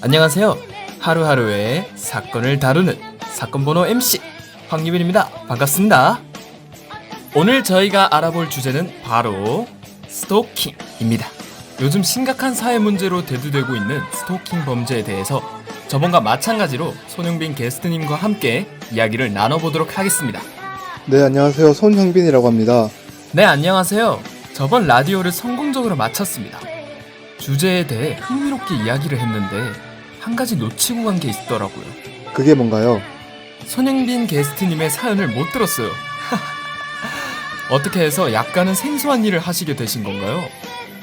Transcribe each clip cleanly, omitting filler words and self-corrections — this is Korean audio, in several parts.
안녕하세요. 하루하루의 사건을 다루는 사건번호 MC 황유빈입니다. 반갑습니다. 오늘 저희가 알아볼 주제는 바로 스토킹입니다. 요즘 심각한 사회 문제로 대두되고 있는 스토킹 범죄에 대해서 저번과 마찬가지로 손흥빈 게스트님과 함께 이야기를 나눠보도록 하겠습니다. 네, 안녕하세요. 손형빈이라고 합니다. 네, 안녕하세요. 저번 라디오를 성공적으로 마쳤습니다. 주제에 대해 흥미롭게 이야기를 했는데 한 가지 놓치고 간 게 있더라고요. 그게 뭔가요? 손흥빈 게스트님의 사연을 못 들었어요. 어떻게 해서 약간은 생소한 일을 하시게 되신 건가요?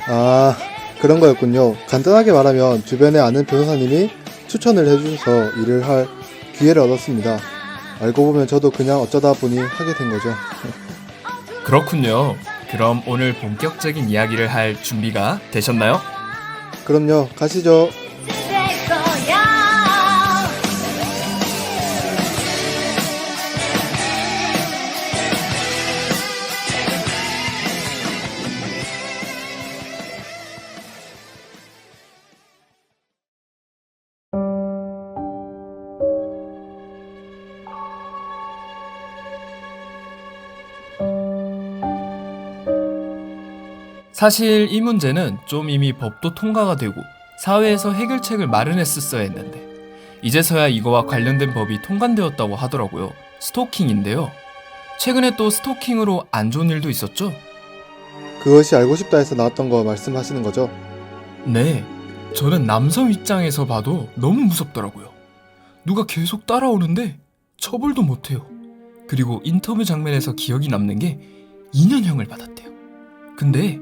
아, 그런 거였군요. 간단하게 말하면 주변에 아는 변호사님이 추천을 해주셔서 일을 할 기회를 얻었습니다. 알고 보면 저도 그냥 어쩌다 보니 하게 된 거죠. 그렇군요. 그럼 오늘 본격적인 이야기를 할 준비가 되셨나요? 그럼요, 가시죠. 사실 이 문제는 좀 이미 법도 통과가 되고 사회에서 해결책을 마련했었어야 했는데 이제서야 이거와 관련된 법이 통과되었다고 하더라고요. 스토킹인데요. 최근에 또 스토킹으로 안 좋은 일도 있었죠? 그것이 알고 싶다 해서 나왔던 거 말씀하시는 거죠? 네, 저는 남성 입장에서 봐도 너무 무섭더라고요. 누가 계속 따라오는데 처벌도 못해요. 그리고 인터뷰 장면에서 기억이 남는 게 2년형을 받았대요. 근데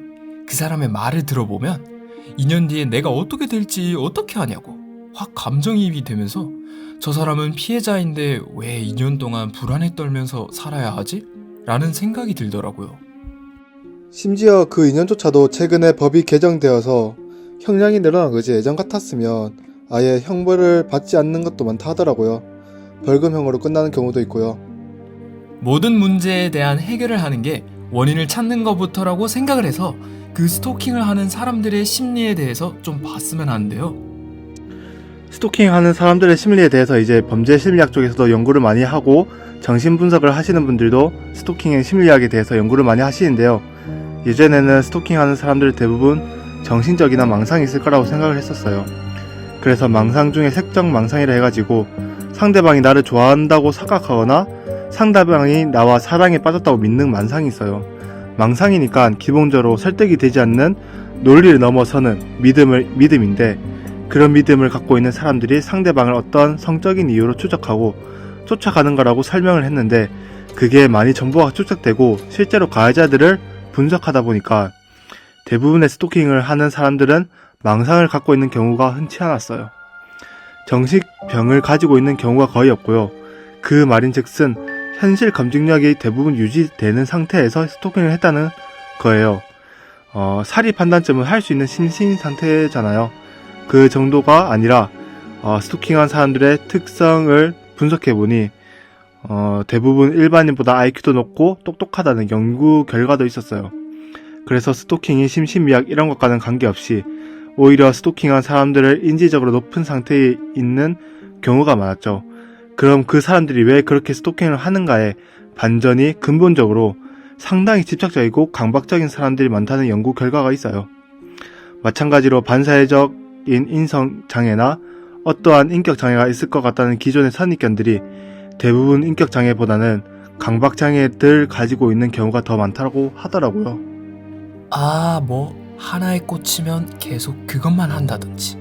그 사람의 말을 들어보면 2년 뒤에 내가 어떻게 될지 어떻게 하냐고 확 감정이입이 되면서 저 사람은 피해자인데 왜 2년 동안 불안에 떨면서 살아야 하지? 라는 생각이 들더라고요. 심지어 그 2년조차도 최근에 법이 개정되어서 형량이 늘어난 거지 예전 같았으면 아예 형벌을 받지 않는 것도 많다 하더라고요. 벌금형으로 끝나는 경우도 있고요. 모든 문제에 대한 해결을 하는 게 원인을 찾는 것부터라고 생각을 해서 그 스토킹을 하는 사람들의 심리에 대해서 좀 봤으면 하는데요. 스토킹하는 사람들의 심리에 대해서 이제 범죄 심리학 쪽에서도 연구를 많이 하고 정신 분석을 하시는 분들도 스토킹의 심리학에 대해서 연구를 많이 하시는데요. 예전에는 스토킹하는 사람들 대부분 정신적이나 망상이 있을 거라고 생각을 했었어요. 그래서 망상 중에 색적 망상이라 해가지고 상대방이 나를 좋아한다고 착각하거나 상대방이 나와 사랑에 빠졌다고 믿는 망상이 있어요. 망상이니까 기본적으로 설득이 되지 않는 논리를 넘어서는 믿음인데 그런 믿음을 갖고 있는 사람들이 상대방을 어떤 성적인 이유로 추적하고 쫓아가는 거라고 설명을 했는데 그게 많이 정보가 축적되고 실제로 가해자들을 분석하다 보니까 대부분의 스토킹을 하는 사람들은 망상을 갖고 있는 경우가 흔치 않았어요. 정신병을 가지고 있는 경우가 거의 없고요. 그 말인즉슨 현실 검증력이 대부분 유지되는 상태에서 스토킹을 했다는 거예요. 사리 판단점을 할 수 있는 심신 상태잖아요. 그 정도가 아니라 스토킹한 사람들의 특성을 분석해보니 대부분 일반인보다 IQ도 높고 똑똑하다는 연구 결과도 있었어요. 그래서 스토킹이 심신미약 이런 것과는 관계없이 오히려 스토킹한 사람들을 인지적으로 높은 상태에 있는 경우가 많았죠. 그럼 그 사람들이 왜 그렇게 스토킹을 하는가에 반전이 근본적으로 상당히 집착적이고 강박적인 사람들이 많다는 연구 결과가 있어요. 마찬가지로 반사회적인 인성장애나 어떠한 인격장애가 있을 것 같다는 기존의 선입견들이 대부분 인격장애보다는 강박장애들 가지고 있는 경우가 더 많다고 하더라고요. 하나에 꽂히면 계속 그것만 한다든지.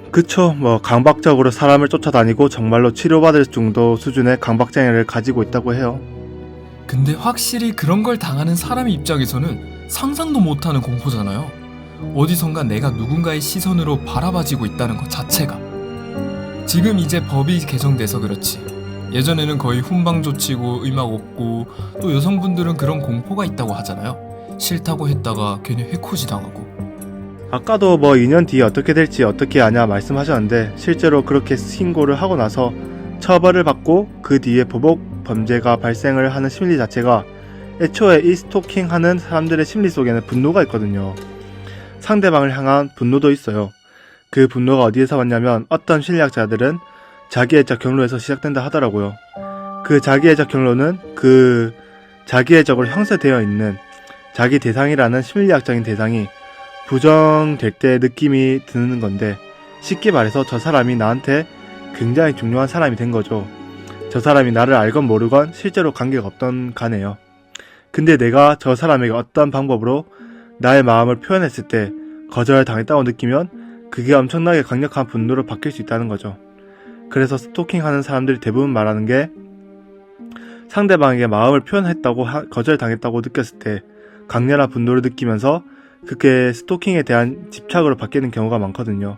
그쵸, 강박적으로 사람을 쫓아다니고 정말로 치료받을 정도 수준의 강박장애를 가지고 있다고 해요. 근데 확실히 그런 걸 당하는 사람 입장에서는 상상도 못하는 공포잖아요. 어디선가 내가 누군가의 시선으로 바라봐지고 있다는 것 자체가. 지금 이제 법이 개정돼서 그렇지 예전에는 거의 훈방조치고 의막 없고 또 여성분들은 그런 공포가 있다고 하잖아요. 싫다고 했다가 괜히 해코지 당하고. 아까도 2년 뒤에 어떻게 될지 어떻게 아냐 말씀하셨는데 실제로 그렇게 신고를 하고 나서 처벌을 받고 그 뒤에 보복 범죄가 발생을 하는 심리 자체가 애초에 이 스토킹하는 사람들의 심리 속에는 분노가 있거든요. 상대방을 향한 분노도 있어요. 그 분노가 어디에서 왔냐면 어떤 심리학자들은 자기애적 경로에서 시작된다 하더라고요. 그 자기애적 경로는 그 자기애적으로 형성되어 있는 자기 대상이라는 심리학적인 대상이 부정될 때 느낌이 드는 건데, 쉽게 말해서 저 사람이 나한테 굉장히 중요한 사람이 된 거죠. 저 사람이 나를 알건 모르건 실제로 관계가 없던 간에요. 근데 내가 저 사람에게 어떤 방법으로 나의 마음을 표현했을 때 거절당했다고 느끼면 그게 엄청나게 강력한 분노로 바뀔 수 있다는 거죠. 그래서 스토킹하는 사람들이 대부분 말하는 게, 상대방에게 마음을 표현했다고 거절당했다고 느꼈을 때 강렬한 분노를 느끼면서 그게 스토킹에 대한 집착으로 바뀌는 경우가 많거든요.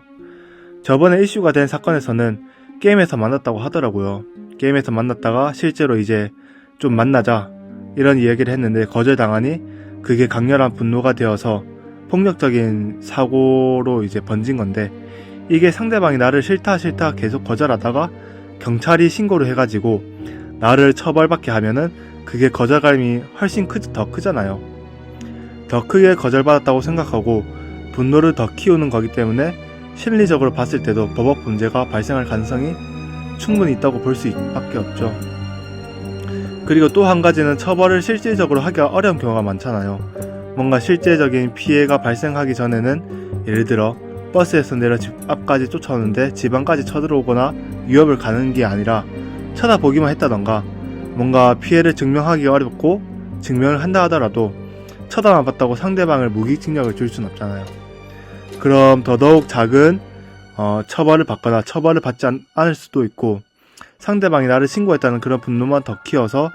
저번에 이슈가 된 사건에서는 게임에서 만났다고 하더라고요. 게임에서 만났다가 실제로 이제 좀 만나자 이런 이야기를 했는데 거절당하니 그게 강렬한 분노가 되어서 폭력적인 사고로 이제 번진 건데, 이게 상대방이 나를 싫다 계속 거절하다가 경찰이 신고를 해가지고 나를 처벌받게 하면은 그게 거절감이 훨씬 더 크잖아요. 더 크게 거절받았다고 생각하고 분노를 더 키우는 거기 때문에 심리적으로 봤을 때도 법적 문제가 발생할 가능성이 충분히 있다고 볼 수밖에 없죠. 그리고 또 한 가지는 처벌을 실질적으로 하기가 어려운 경우가 많잖아요. 뭔가 실제적인 피해가 발생하기 전에는, 예를 들어 버스에서 내려 집 앞까지 쫓아오는데 집 안까지 쳐들어오거나 위협을 가는 게 아니라 쳐다보기만 했다던가, 뭔가 피해를 증명하기 어렵고 증명을 한다 하더라도 쳐다만 봤다고 상대방을 무기징역을 줄 순 없잖아요. 그럼 더더욱 작은 처벌을 받거나 처벌을 받지 않을 수도 있고, 상대방이 나를 신고했다는 그런 분노만 더 키워서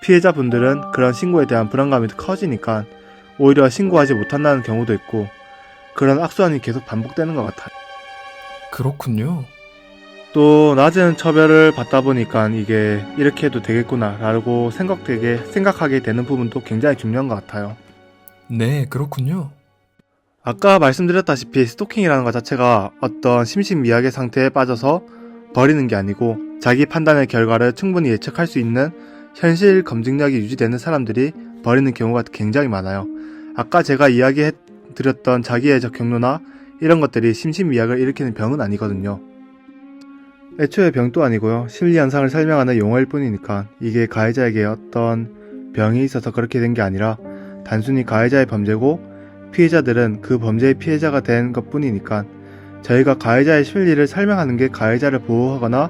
피해자분들은 그런 신고에 대한 불안감이 커지니까 오히려 신고하지 못한다는 경우도 있고, 그런 악순환이 계속 반복되는 것 같아요. 그렇군요. 또 낮은 처벌을 받다 보니까 이게 이렇게 해도 되겠구나 라고 생각하게 되는 부분도 굉장히 중요한 것 같아요. 네, 그렇군요. 아까 말씀드렸다시피 스토킹이라는 것 자체가 어떤 심신미약의 상태에 빠져서 버리는 게 아니고, 자기 판단의 결과를 충분히 예측할 수 있는 현실 검증력이 유지되는 사람들이 버리는 경우가 굉장히 많아요. 아까 제가 이야기해드렸던 자기애적 경로나 이런 것들이 심신미약을 일으키는 병은 아니거든요. 애초에 병도 아니고요. 심리현상을 설명하는 용어일 뿐이니까 이게 가해자에게 어떤 병이 있어서 그렇게 된 게 아니라 단순히 가해자의 범죄고, 피해자들은 그 범죄의 피해자가 된 것 뿐이니까, 저희가 가해자의 심리를 설명하는 게 가해자를 보호하거나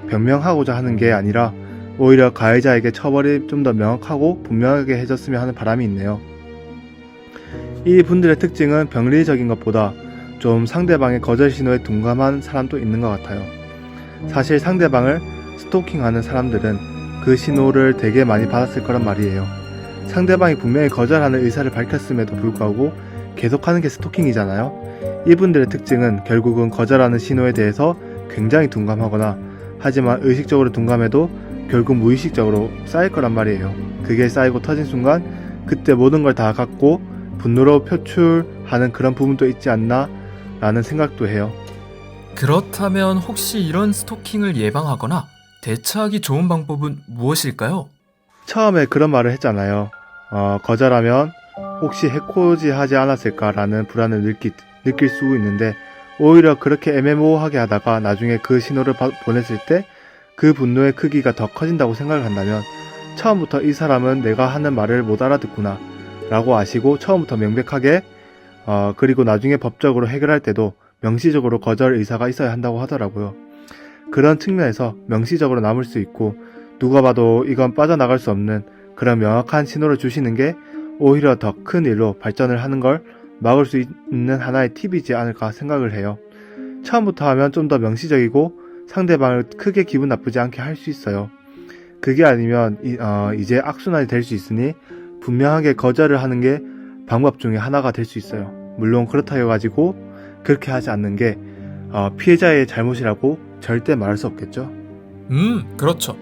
변명하고자 하는 게 아니라 오히려 가해자에게 처벌이 좀 더 명확하고 분명하게 해줬으면 하는 바람이 있네요. 이 분들의 특징은 병리적인 것보다 좀 상대방의 거절 신호에 둔감한 사람도 있는 것 같아요. 사실 상대방을 스토킹하는 사람들은 그 신호를 되게 많이 받았을 거란 말이에요. 상대방이 분명히 거절하는 의사를 밝혔음에도 불구하고 계속하는 게 스토킹이잖아요. 이분들의 특징은 결국은 거절하는 신호에 대해서 굉장히 둔감하거나, 하지만 의식적으로 둔감해도 결국 무의식적으로 쌓일 거란 말이에요. 그게 쌓이고 터진 순간 그때 모든 걸 다 갖고 분노로 표출하는 그런 부분도 있지 않나 라는 생각도 해요. 그렇다면 혹시 이런 스토킹을 예방하거나 대처하기 좋은 방법은 무엇일까요? 처음에 그런 말을 했잖아요. 거절하면 혹시 해코지 하지 않았을까라는 불안을 느낄 수 있는데, 오히려 그렇게 애매모호하게 하다가 나중에 그 신호를 보냈을 때 그 분노의 크기가 더 커진다고 생각을 한다면, 처음부터 이 사람은 내가 하는 말을 못 알아듣구나 라고 아시고 처음부터 명백하게 그리고 나중에 법적으로 해결할 때도 명시적으로 거절 의사가 있어야 한다고 하더라고요. 그런 측면에서 명시적으로 남을 수 있고, 누가 봐도 이건 빠져나갈 수 없는 그런 명확한 신호를 주시는 게 오히려 더 큰 일로 발전을 하는 걸 막을 수 있는 하나의 팁이지 않을까 생각을 해요. 처음부터 하면 좀 더 명시적이고 상대방을 크게 기분 나쁘지 않게 할 수 있어요. 그게 아니면 이제 악순환이 될 수 있으니 분명하게 거절을 하는 게 방법 중에 하나가 될 수 있어요. 물론 그렇다 해가지고 그렇게 하지 않는 게 피해자의 잘못이라고 절대 말할 수 없겠죠. 그렇죠.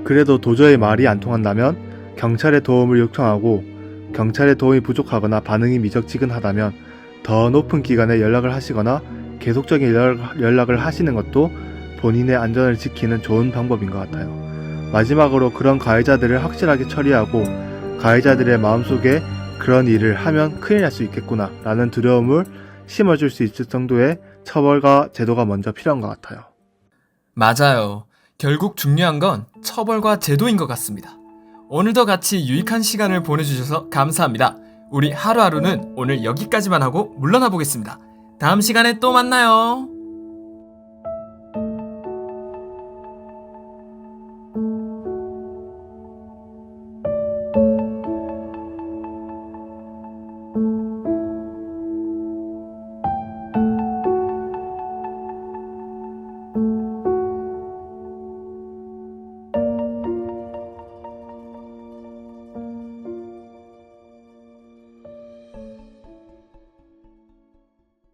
그래도 도저히 말이 안 통한다면 경찰의 도움을 요청하고, 경찰의 도움이 부족하거나 반응이 미적지근하다면 더 높은 기관에 연락을 하시거나 계속적인 연락을 하시는 것도 본인의 안전을 지키는 좋은 방법인 것 같아요. 마지막으로 그런 가해자들을 확실하게 처리하고, 가해자들의 마음속에 그런 일을 하면 큰일 날 수 있겠구나 라는 두려움을 심어줄 수 있을 정도의 처벌과 제도가 먼저 필요한 것 같아요. 맞아요. 결국 중요한 건 처벌과 제도인 것 같습니다. 오늘도 같이 유익한 시간을 보내주셔서 감사합니다. 우리 하루하루는 오늘 여기까지만 하고 물러나 보겠습니다. 다음 시간에 또 만나요.